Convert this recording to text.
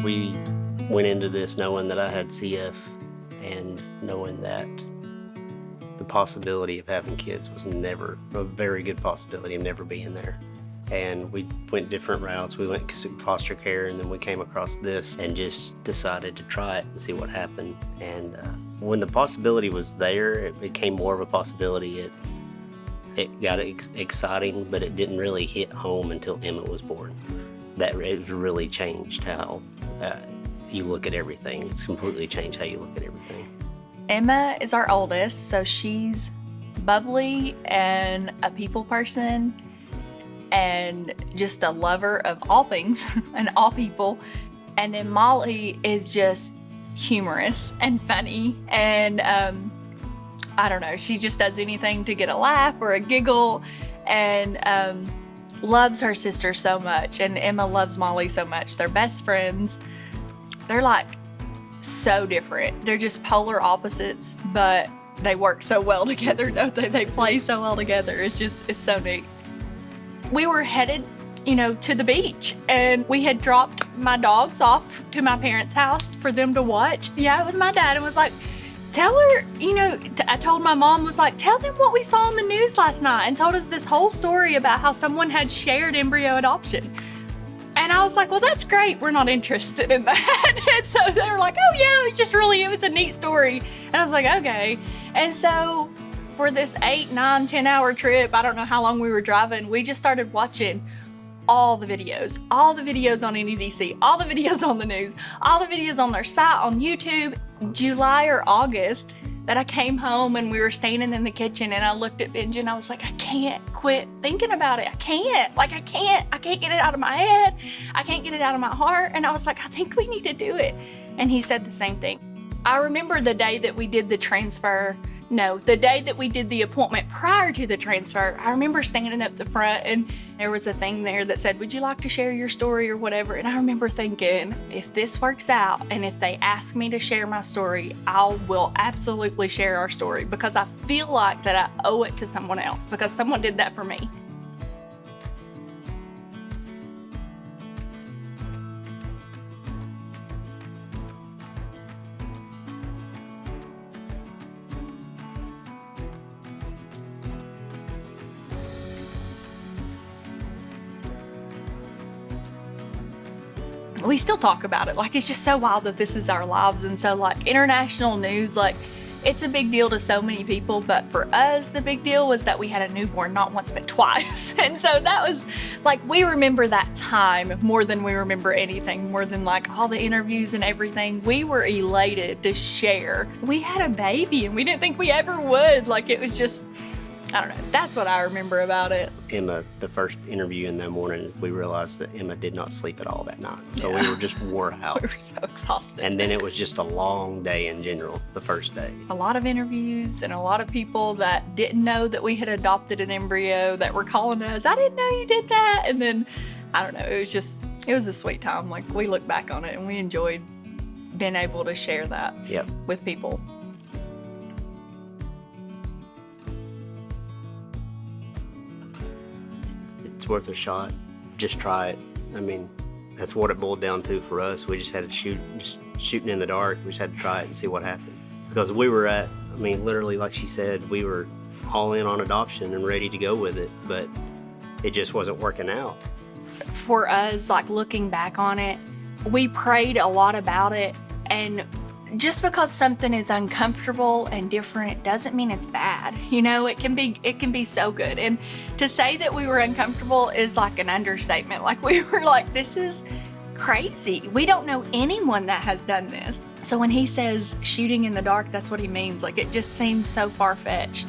We went into this knowing that I had CF and knowing that the possibility of having kids was never a very good possibility of never being there. And we went different routes. We went to foster care, and then we came across this and just decided to try it and see what happened. And when the possibility was there, it became more of a possibility. It got exciting, but it didn't really hit home until Emma was born. That it really changed how you look at everything. It's completely changed how you look at everything. Emma is our oldest, so she's bubbly and a people person and just a lover of all things and all people. And then Molly is just humorous and funny, and I don't know, she just does anything to get a laugh or a giggle, and loves her sister so much, and Emma loves Molly so much. They're best friends. They're like so different. They're just polar opposites, but they work so well together, don't they? They play so well together. It's so neat. We were headed, to the beach, and we had dropped my dogs off to my parents' house for them to watch. Yeah, it was my dad, and was like, tell her, I told my mom, was like, tell them what we saw on the news last night, and told us this whole story about how someone had shared embryo adoption. And I was like, well, that's great. We're not interested in that. And so they were like, oh yeah, it was a neat story. And I was like, okay. And so for this 8, 9, 10 hour trip, I don't know how long we were driving, we just started watching all the videos on NEDC, all the videos on the news, all the videos on their site, on YouTube. July or August that I came home and we were standing in the kitchen, and I looked at Benji and I was like, I can't quit thinking about it. I can't get it out of my head. I can't get it out of my heart. And I was like, I think we need to do it. And he said the same thing. I remember the day that we did the appointment prior to the transfer. I remember standing up the front, and there was a thing there that said, would you like to share your story or whatever? And I remember thinking, if this works out and if they ask me to share my story, I will absolutely share our story, because I feel like that I owe it to someone else, because someone did that for me. We still talk about it. Like, it's just so wild that this is our lives. And so, like, international news, like, it's a big deal to so many people, but for us, the big deal was that we had a newborn, not once but twice. And so that was like, we remember that time more than we remember anything, more than like all the interviews and everything. We were elated to share. We had a baby and we didn't think we ever would. Like, it was just, I don't know. That's what I remember about it. Emma, the first interview in the morning, we realized that Emma did not sleep at all that night. So we were just wore out. We were so exhausted. And then it was just a long day in general, the first day. A lot of interviews and a lot of people that didn't know that we had adopted an embryo that were calling us, I didn't know you did that. And then, I don't know, it was a sweet time. Like, we look back on it and we enjoyed being able to share that with people. It's worth a shot. Just try it. I mean, that's what it boiled down to for us. We just had to shooting in the dark. We just had to try it and see what happened. Because we were literally, like she said, we were all in on adoption and ready to go with it, but it just wasn't working out. For us, like, looking back on it, we prayed a lot about it, and just because something is uncomfortable and different doesn't mean it's bad. It can be so good. And to say that we were uncomfortable is like an understatement. Like, we were like, this is crazy. We don't know anyone that has done this. So when he says shooting in the dark, that's what he means. Like, it just seems so far-fetched.